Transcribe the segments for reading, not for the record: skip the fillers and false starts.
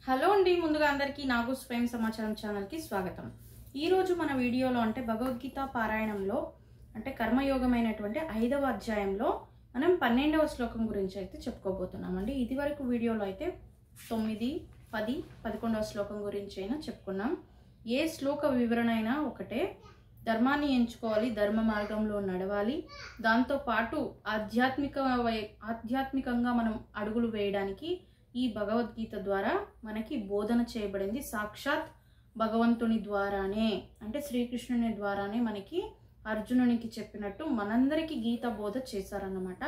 Hello అండి, ముందుగా అందరికీ నాగు స్వయం సమాచారం ఛానల్కి స్వాగతం. ఈరోజు మన వీడియోలో అంటే భగవద్గీత పారాయణంలో అంటే కర్మయోగమైనటువంటి 5వ అధ్యాయంలో మనం 12వ శ్లోకం గురించి అయితే చెప్పుకోబోతున్నామండి. ఇదివరకు వీడియోలో అయితే 9, 10, 11వ శ్లోకం గురించి అయినా చెప్పుకున్నాం. ఏ శ్లోక వివరణ అయినా ఒకటే. ధర్మాన్ని ఎంచుకోవాలి, ధర్మ మార్గంలో నడవాలి, దాంతోపాటు ఆధ్యాత్మికంగా మనం అడుగులు వేయడానికి ఈ భగవద్గీత ద్వారా మనకి బోధన చేయబడింది. సాక్షాత్ భగవంతుని ద్వారానే అంటే శ్రీకృష్ణుని ద్వారానే మనకి అర్జునునికి చెప్పినట్టు మనందరికీ గీత బోధ చేశారన్నమాట.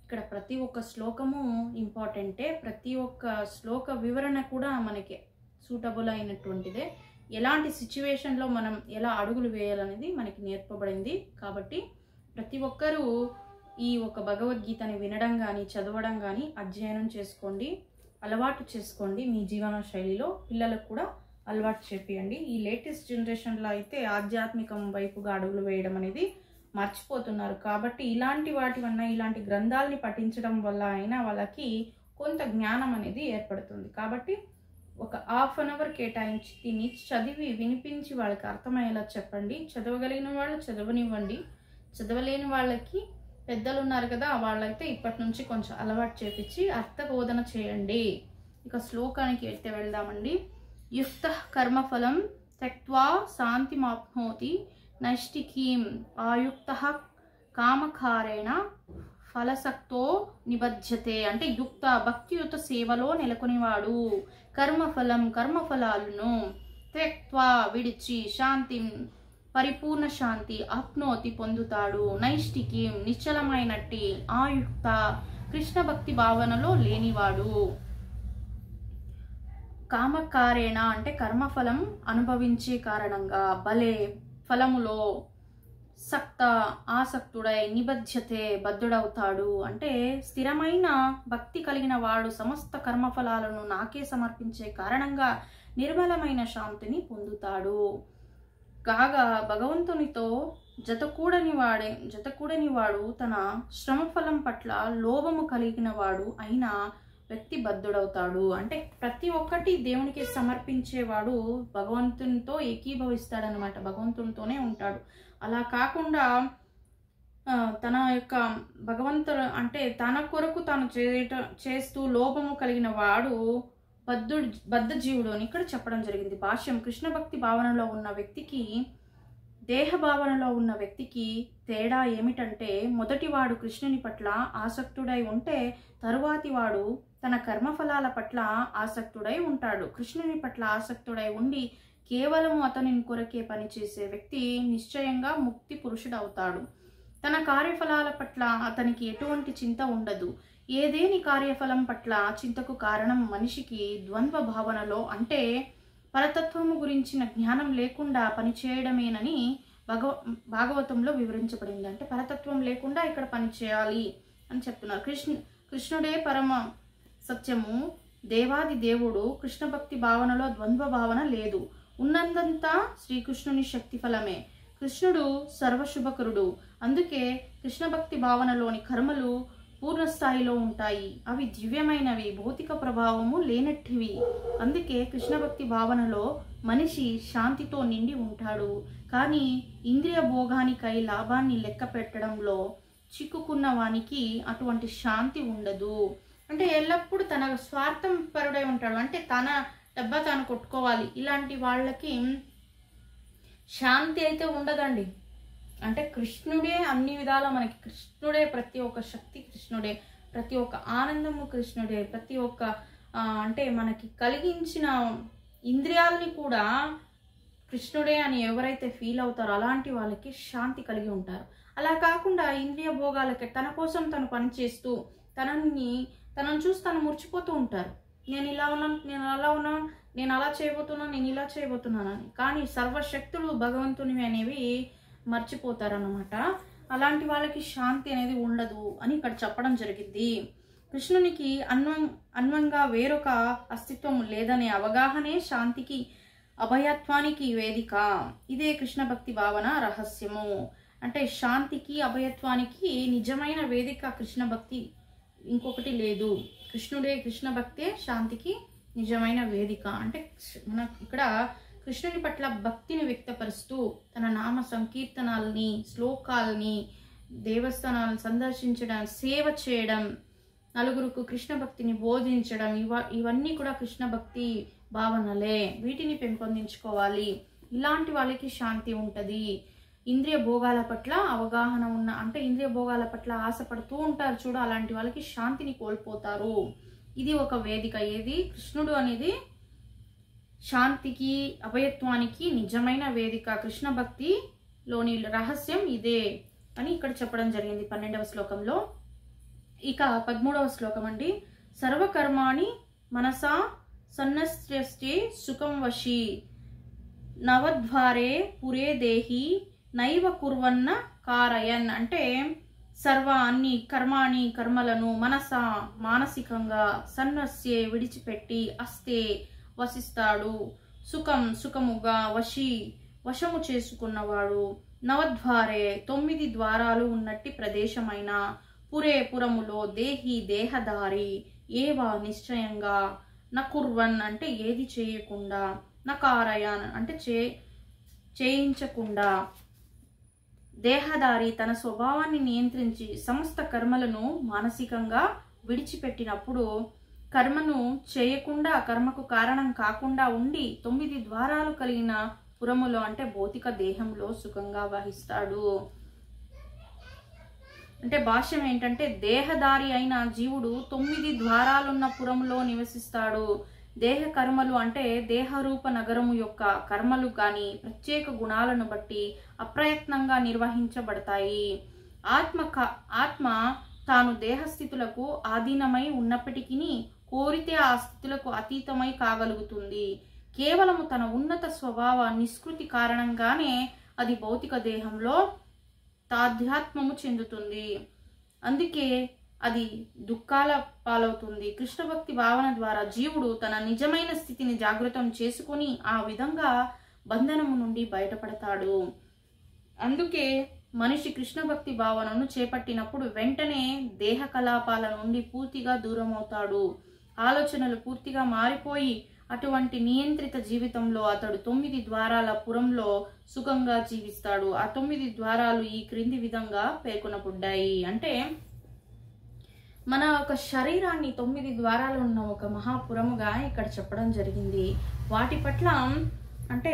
ఇక్కడ ప్రతి ఒక్క శ్లోకము ఇంపార్టెంటే, ప్రతి ఒక్క శ్లోక వివరణ కూడా మనకి సూటబుల్ అయినటువంటిదే. ఎలాంటి సిచ్యువేషన్లో మనం ఎలా అడుగులు వేయాలనేది మనకి నేర్పబడింది. కాబట్టి ప్రతి ఒక్కరూ ఈ ఒక భగవద్గీతని వినడం కానీ చదవడం కానీ అధ్యయనం చేసుకోండి, అలవాటు చేసుకోండి. మీ జీవన శైలిలో పిల్లలకు కూడా అలవాటు చేపియండి. ఈ లేటెస్ట్ జనరేషన్లో అయితే ఆధ్యాత్మికం వైపుగా అడుగులు వేయడం అనేది మర్చిపోతున్నారు. కాబట్టి ఇలాంటి వాటి వల్ల, ఇలాంటి గ్రంథాలని పఠించడం వల్ల అయినా వాళ్ళకి కొంత జ్ఞానం అనేది ఏర్పడుతుంది. కాబట్టి ఒక హాఫ్ అన్ అవర్ కేటాయించి దీన్ని చదివి వినిపించి వాళ్ళకి అర్థమయ్యేలా చెప్పండి. చదవగలిగిన వాళ్ళు చదవనివ్వండి, చదవలేని వాళ్ళకి పెద్దలు ఉన్నారు కదా, వాళ్ళైతే ఇప్పటి నుంచి కొంచెం అలవాటు చేపించి అర్థబోధన చేయండి. ఇక శ్లోకానికి అయితే వెళ్దామండి. యుక్త కర్మఫలం త్యక్త్వా శాంతిమాప్నోతి నైష్టికీం ఆయుక్త కామకారేణ ఫలసక్తో నిబధ్యతే. అంటే యుక్త భక్తియుత సేవలో నెలకొనివాడు కర్మఫలాలను త్యక్త్వా విడిచి శాంతి పరిపూర్ణ శాంతి ఆప్నోతి పొందుతాడు. నైష్టికి నిశ్చలమైనట్టి ఆయుక్త కృష్ణ భక్తి భావనలో లేనివాడు. కామకారేణ అంటే కర్మఫలం అనుభవించే కారణంగా బలే ఫలములో సక్త ఆసక్తుడై నిబధ్యతే బద్ధుడవుతాడు. అంటే స్థిరమైన భక్తి కలిగిన వాడు సమస్త కర్మఫలాలను నాకే సమర్పించే కారణంగా నిర్మలమైన శాంతిని పొందుతాడు. కాగా భగవంతునితో జతకూడని వాడు తన శ్రమఫలం పట్ల లోభము కలిగిన వాడు అయిన వ్యక్తి బద్ధుడవుతాడు. అంటే ప్రతి ఒక్కటి దేవునికి సమర్పించేవాడు భగవంతునితో ఏకీభవిస్తాడనమాట, భగవంతునితోనే ఉంటాడు. అలా కాకుండా తన యొక్క భగవంతుడు అంటే తన కొరకు తాను చేస్తూ లోభము కలిగిన వాడు బద్ధ జీవుడు అని ఇక్కడ చెప్పడం జరిగింది. భాష్యం: కృష్ణ భక్తి భావనలో ఉన్న వ్యక్తికి దేహ భావనలో ఉన్న వ్యక్తికి తేడా ఏమిటంటే, మొదటివాడు కృష్ణుని పట్ల ఆసక్తుడై ఉంటే తరువాతి వాడు తన కర్మఫలాల పట్ల ఆసక్తుడై ఉంటాడు. కృష్ణుని పట్ల ఆసక్తుడై ఉండి కేవలం అతని కొరకే పనిచేసే వ్యక్తి నిశ్చయంగా ముక్తి పురుషుడవుతాడు. తన కార్యఫలాల పట్ల అతనికి ఎటువంటి చింత ఉండదు. ఏదేని కార్యఫలం పట్ల చింతకు కారణం మనిషికి ద్వంద్వ భావనలో అంటే పరతత్వము గురించిన జ్ఞానం లేకుండా పనిచేయడమేనని భాగవతంలో వివరించబడింది. అంటే పరతత్వం లేకుండా ఇక్కడ పనిచేయాలి అని చెప్తున్నారు. కృష్ణుడే పరమ సత్యము, దేవాది దేవుడు. కృష్ణ భక్తి భావనలో ద్వంద్వ భావన లేదు. ఉన్నందంతా శ్రీకృష్ణుని శక్తి ఫలమే. కృష్ణుడు సర్వశుభకరుడు. అందుకే కృష్ణ భక్తి భావనలోని కర్మలు పూర్ణస్థాయిలో ఉంటాయి. అవి దివ్యమైనవి, భౌతిక ప్రభావము లేనట్టివి. అందుకే కృష్ణ భక్తి భావనలో మనిషి శాంతితో నిండి ఉంటాడు. కానీ ఇంద్రియ భోగానికై లాభాన్ని లెక్క పెట్టడంలో చిక్కుకున్న వానికి అటువంటి శాంతి ఉండదు. అంటే ఎల్లప్పుడూ తన స్వార్థం పరుడై ఉంటాడు. అంటే తన డబ్బా తాను కొట్టుకోవాలి. ఇలాంటి వాళ్ళకి శాంతి అయితే ఉండదండి. అంటే కృష్ణుడే అన్ని విధాలా మనకి, కృష్ణుడే ప్రతి ఒక్క శక్తి, కృష్ణుడే ప్రతి ఒక్క ఆనందము, కృష్ణుడే ప్రతి ఒక్క అంటే మనకి కలిగించిన ఇంద్రియాలని కూడా కృష్ణుడే అని ఎవరైతే ఫీల్ అవుతారో అలాంటి వాళ్ళకి శాంతి కలిగి ఉంటారు. అలా కాకుండా ఇంద్రియ భోగాలకి తన కోసం తను పనిచేస్తూ తనను చూసి తను మురిచిపోతూ ఉంటారు. నేను ఇలా ఉన్నాను, నేను అలా ఉన్నాను, నేను అలా చేయబోతున్నాను, నేను ఇలా చేయబోతున్నానని. కానీ సర్వశక్తులు భగవంతునివి అనేవి మర్చిపోతారన్నమాట. అలాంటి వాళ్ళకి శాంతి అనేది ఉండదు అని ఇక్కడ చెప్పడం జరిగింది. కృష్ణునికి అన్వంగా వేరొక అస్తిత్వం లేదనే అవగాహనే శాంతికి, అభయత్వానికి వేదిక. ఇదే కృష్ణ భక్తి భావన రహస్యము. అంటే శాంతికి, అభయత్వానికి నిజమైన వేదిక కృష్ణ భక్తి, ఇంకొకటి లేదు. కృష్ణుడే, కృష్ణ భక్తే శాంతికి నిజమైన వేదిక. అంటే మన ఇక్కడ కృష్ణుని పట్ల భక్తిని వ్యక్తపరుస్తూ తన నామ సంకీర్తనాలని, శ్లోకాలని, దేవస్థానాలను సందర్శించడం, సేవ చేయడం, నలుగురుకు కృష్ణ భక్తిని బోధించడం, ఇవన్నీ కూడా కృష్ణ భక్తి భావనలే. వీటిని పెంపొందించుకోవాలి. ఇలాంటి వాళ్ళకి శాంతి ఉంటుంది. ఇంద్రియ భోగాల పట్ల అవగాహన ఉన్న, అంటే ఇంద్రియ భోగాల పట్ల ఆశపడుతూ ఉంటారు చూడు, అలాంటి వాళ్ళకి శాంతిని కోల్పోతారు. ఇది ఒక వేదిక. ఏది? కృష్ణుడు అనేది శాంతికి, అభయత్వానికి నిజమైన వేదిక. కృష్ణ భక్తిలోని రహస్యం ఇదే అని ఇక్కడ చెప్పడం జరిగింది 12వ శ్లోకంలో. ఇక 13వ శ్లోకం అండి. సర్వకర్మాణి మనసా సన్నస్త్యస్తే సుఖం వశి నవద్వారే పురే దేహి నైవ కుర్వన్న కారయన్. అంటే అన్ని కర్మలను మనస మానసికంగా, సన్నస్యే విడిచిపెట్టి, అస్తే వసిస్తాడు, సుఖముగా, వశము చేసుకున్నవాడు, నవద్వారే 9 ద్వారాలు ఉన్నట్టి ప్రదేశమైన, పురములో, దేహి దేహదారి, ఏవా నిశ్చయంగా, నకుర్వన్ అంటే ఏది చేయకుండా, నకారయాన్ అంటే చేయించకుండా, దేహదారి తన స్వభావాన్ని నియంత్రించి సమస్త కర్మలను మానసికంగా విడిచిపెట్టినప్పుడు, కర్మను చేయకుండా, కర్మకు కారణం కాకుండా ఉండి 9 ద్వారాలు కలిగిన పురములో అంటే భౌతిక దేహంలో సుఖంగా వహిస్తాడు. అంటే భాష్యం ఏంటంటే, దేహదారి అయిన జీవుడు 9 ద్వారాలున్న పురములో నివసిస్తాడు. దేహ కర్మలు అంటే దేహరూప నగరము యొక్క కర్మలు కానీ ప్రత్యేక గుణాలను బట్టి అప్రయత్నంగా నిర్వహించబడతాయి. ఆత్మ తాను దేహస్థితులకు ఆధీనమై ఉన్నప్పటికీ కోరితే ఆ స్థితులకు అతీతమై కాగలుగుతుంది. కేవలము తన ఉన్నత స్వభావ నిష్కృతి కారణంగానే అది భౌతిక దేహంలో తాధ్యాత్మము చెందుతుంది. అందుకే అది దుఃఖాల పాలవుతుంది. కృష్ణభక్తి భావన ద్వారా జీవుడు తన నిజమైన స్థితిని జాగృతం చేసుకుని ఆ విధంగా బంధనము నుండి బయటపడతాడు. అందుకే మనిషి కృష్ణభక్తి భావనను చేపట్టినప్పుడు వెంటనే దేహ కలాపాల నుండి పూర్తిగా దూరం అవుతాడు. ఆలోచనలు పూర్తిగా మారిపోయి అటువంటి నియంత్రిత జీవితంలో అతడు 9 ద్వారాల పురంలో సుఖంగా జీవిస్తాడు. ఆ 9 ద్వారాలు ఈ క్రింది విధంగా పేర్కొనబడ్డాయి. అంటే మన ఒక శరీరాన్ని 9 ద్వారాలు ఉన్న ఒక మహాపురముగా ఇక్కడ చెప్పడం జరిగింది. వాటి పట్ల అంటే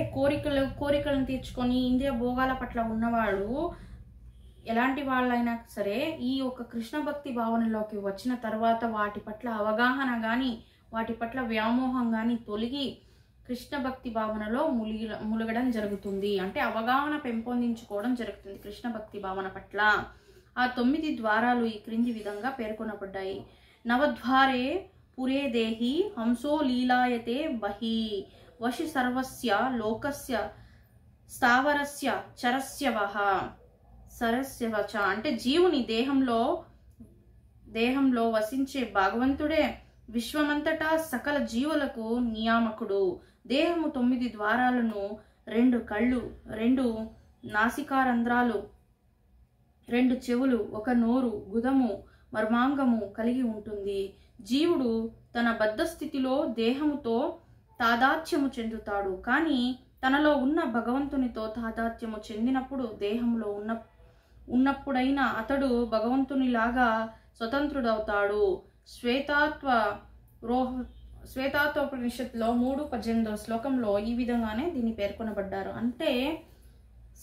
కోరికలను తీర్చుకొని ఇంద్రియ భోగాల పట్ల ఉన్నవాడు ఎలాంటి వాళ్ళైనా సరే ఈ యొక్క కృష్ణ భక్తి భావనలోకి వచ్చిన తర్వాత వాటి పట్ల అవగాహన కానీ, వాటి పట్ల వ్యామోహం కానీ తొలగి కృష్ణ భక్తి భావనలో ములగడం జరుగుతుంది. అంటే అవగాహన పెంపొందించుకోవడం జరుగుతుంది కృష్ణ భక్తి భావన పట్ల. ఆ 9 ద్వారాలు ఈ క్రింది విధంగా పేర్కొనబడ్డాయి. నవద్వారే పురే దేహి హంసో లీలాయతే బహి వశి సర్వస్య లోకస్య స్థావరస్య చరస్యవహ సరస్యవచ. అంటే జీవుని దేహంలో వసించే భగవంతుడే విశ్వమంతటా సకల జీవులకు నియామకుడు. దేహము 9 ద్వారాలను, 2 కళ్ళు, 2 నాసికారంధ్రాలు, 2 చెవులు, 1 నోరు, గుదము, మర్మాంగము కలిగి ఉంటుంది. జీవుడు తన బద్ధ స్థితిలో దేహముతో తాదాత్మ్యము చెందుతాడు. కానీ తనలో ఉన్న భగవంతునితో తాదాత్మ్యము చెందినప్పుడు దేహంలో ఉన్నప్పుడైనా అతడు భగవంతునిలాగా స్వతంత్రుడవుతాడు. శ్వేతాత్వోపనిషత్తులో 3:18 శ్లోకంలో ఈ విధంగానే దీన్ని పేర్కొనబడ్డారు. అంటే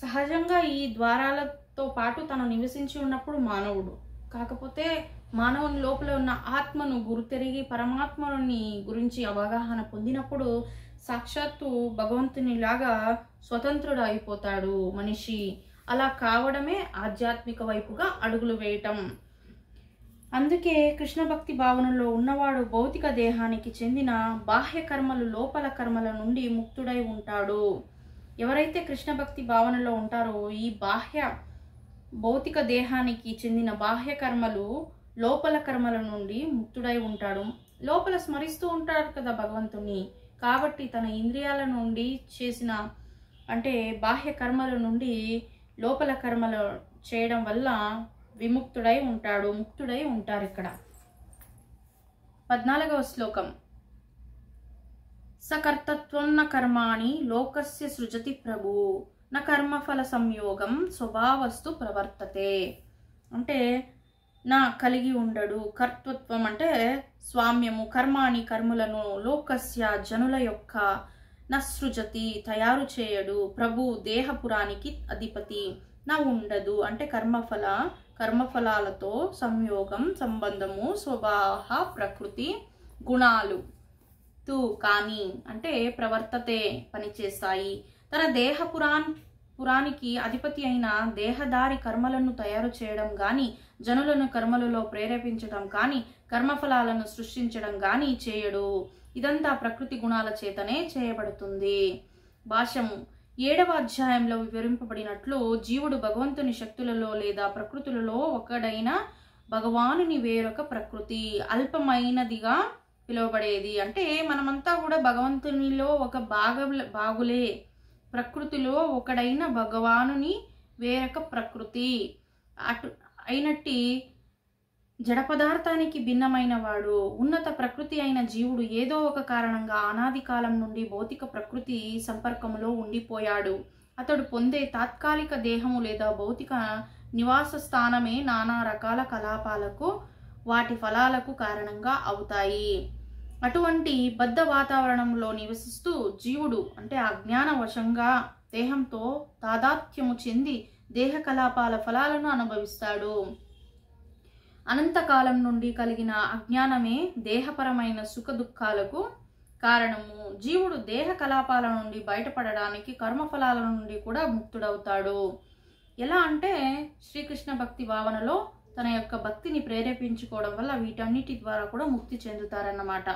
సహజంగా ఈ ద్వారాలతో పాటు తను నివసించి ఉన్నప్పుడు మానవుడు, కాకపోతే మానవుని లోపల ఉన్న ఆత్మను గుర్తెరిగి పరమాత్మని గురించి అవగాహన పొందినప్పుడు సాక్షాత్తు భగవంతునిలాగా స్వతంత్రుడు అయిపోతాడు మనిషి. అలా కావడమే ఆధ్యాత్మిక వైపుగా అడుగులు వేయటం. అందుకే కృష్ణ భక్తి భావనలో ఉన్నవాడు భౌతిక దేహానికి చెందిన బాహ్య కర్మలు, లోపల కర్మల నుండి ముక్తుడై ఉంటాడు. ఎవరైతే కృష్ణ భక్తి భావనలో ఉంటారో ఈ భౌతిక దేహానికి చెందిన బాహ్య కర్మలు, లోపల కర్మల నుండి ముక్తుడై ఉంటాడు. లోపల స్మరిస్తూ ఉంటాడు కదా భగవంతుని. కాబట్టి తన ఇంద్రియాల నుండి చేసిన అంటే బాహ్య కర్మల నుండి లోపల కర్మలు చేయడం వల్ల విముక్తుడై ఉంటాడు, ముక్తుడై ఉంటారు. ఇక్కడ 14వ శ్లోకం. సకర్తత్వం న కర్మాణి లోకస్య సృజతి ప్రభు న కర్మఫల సంయోగం స్వభావస్తు ప్రవర్తతే. అంటే నా కలిగి ఉండడు, కర్తృత్వం అంటే స్వామ్యము, కర్మాణి కర్ములను, లోకస్య జనుల యొక్క, నసృజతి తయారు చేయడు, ప్రభు దేహపురానికి అధిపతి, నా ఉండదు అంటే కర్మఫలాలతో సంయోగం సంబంధము, స్వభావ ప్రకృతి గుణాలు తు కానీ అంటే ప్రవర్తతే పనిచేస్తాయి. తన పురానికి అధిపతి అయిన దేహదారి కర్మలను తయారు చేయడం గాని, జనులను కర్మలలో ప్రేరేపించడం కానీ, కర్మఫలాలను సృష్టించడం గాని చేయడు. ఇదంతా ప్రకృతి గుణాల చేతనే చేయబడుతుంది. భాష్యము 7వ అధ్యాయంలో వివరింపబడినట్లు జీవుడు భగవంతుని శక్తులలో లేదా ప్రకృతులలో ఒకడైన భగవానుని వేరొక ప్రకృతి అల్పమైనదిగా పిలువబడేది. అంటే మనమంతా కూడా భగవంతునిలో ఒక భాగులే. ప్రకృతిలో ఒకడైన భగవానుని వేరొక ప్రకృతి అయినట్టి జడ పదార్థానికి భిన్నమైన వాడు. ఉన్నత ప్రకృతి అయిన జీవుడు ఏదో ఒక కారణంగా అనాది కాలం నుండి భౌతిక ప్రకృతి సంపర్కంలో ఉండిపోయాడు. అతడు పొందే తాత్కాలిక దేహము లేదా భౌతిక నివాస స్థానమే నానా రకాల కలాపాలకు, వాటి ఫలాలకు కారణంగా అవుతాయి. అటువంటి బద్ధ వాతావరణంలో నివసిస్తూ జీవుడు అంటే అజ్ఞాన వశంగా దేహంతో తాదాత్మ్యము చెంది దేహ కలాపాల ఫలాలను అనుభవిస్తాడు. అనంతకాలం నుండి కలిగిన అజ్ఞానమే దేహపరమైన సుఖ దుఃఖాలకు కారణము. జీవుడు దేహ కలాపాల నుండి బయటపడడానికి కర్మఫలాల నుండి కూడా ముక్తుడవుతాడు. ఎలా అంటే శ్రీకృష్ణ భక్తి భావనలో తన యొక్క భక్తిని ప్రేరేపించుకోవడం వల్ల వీటన్నిటి ద్వారా కూడా ముక్తి చెందుతారన్నమాట.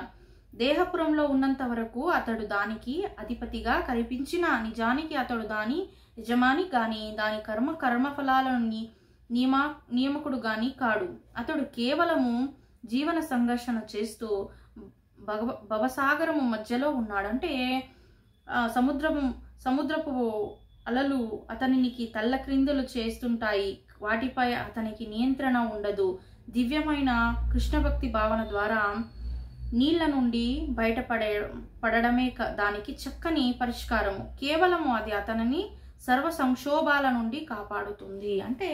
దేహపురంలో ఉన్నంత వరకు అతడు దానికి అధిపతిగా కనిపించిన నిజానికి అతడు దాని యజమాని గాని, దాని కర్మఫలాలని నియామకుడు గాని కాడు. అతడు కేవలము జీవన సంఘర్షణ చేస్తూ భవసాగరము మధ్యలో ఉన్నాడు. అంటే సముద్రపు అలలు అతనికి తల్లక్రిందులు చేస్తుంటాయి. వాటిపై అతనికి నియంత్రణ ఉండదు. దివ్యమైన కృష్ణభక్తి భావన ద్వారా నీళ్ల నుండి బయటపడడమే దానికి చక్కని పరిష్కారము. కేవలము అది అతనిని సర్వ సంక్షోభాల నుండి కాపాడుతుంది. అంటే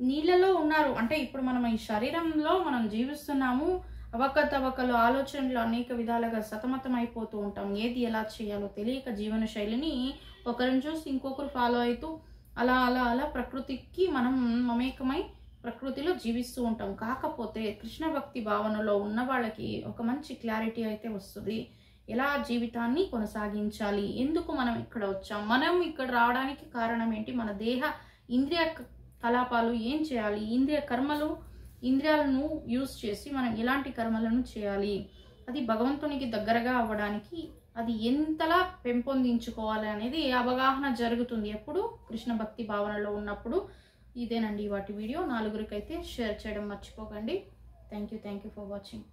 నీళ్ళలో ఉన్నారు అంటే ఇప్పుడు మనం ఈ శరీరంలో మనం జీవిస్తున్నాము. అవకతవకలు ఆలోచనలు అనేక విధాలుగా సతమతం అయిపోతూ ఉంటాం. ఏది ఎలా చేయాలో తెలియక జీవన శైలిని ఒకరిని చూసి ఇంకొకరు ఫాలో అవుతూ అలా అలా అలా ప్రకృతికి మనం మమేకమై ప్రకృతిలో జీవిస్తూ ఉంటాం. కాకపోతే కృష్ణ భక్తి భావనలో ఉన్న వాళ్ళకి ఒక మంచి క్లారిటీ అయితే వస్తుంది. ఎలా జీవితాన్ని కొనసాగించాలి, ఎందుకు మనం ఇక్కడ వచ్చాం, మనం ఇక్కడ రావడానికి కారణం ఏంటి, మన దేహ ఇంద్రియ కలాపాలు ఏం చేయాలి, ఇంద్రియాలను యూజ్ చేసి మనం ఎలాంటి కర్మలను చేయాలి, అది భగవంతునికి దగ్గరగా అవ్వడానికి అది ఎంతలా పెంపొందించుకోవాలి అనేది అవగాహన జరుగుతుంది ఎప్పుడు కృష్ణ భక్తి భావనలో ఉన్నప్పుడు. ఇదేనండి వాటి వీడియో. 4గురికైతే షేర్ చేయడం మర్చిపోకండి. Thank you for watching.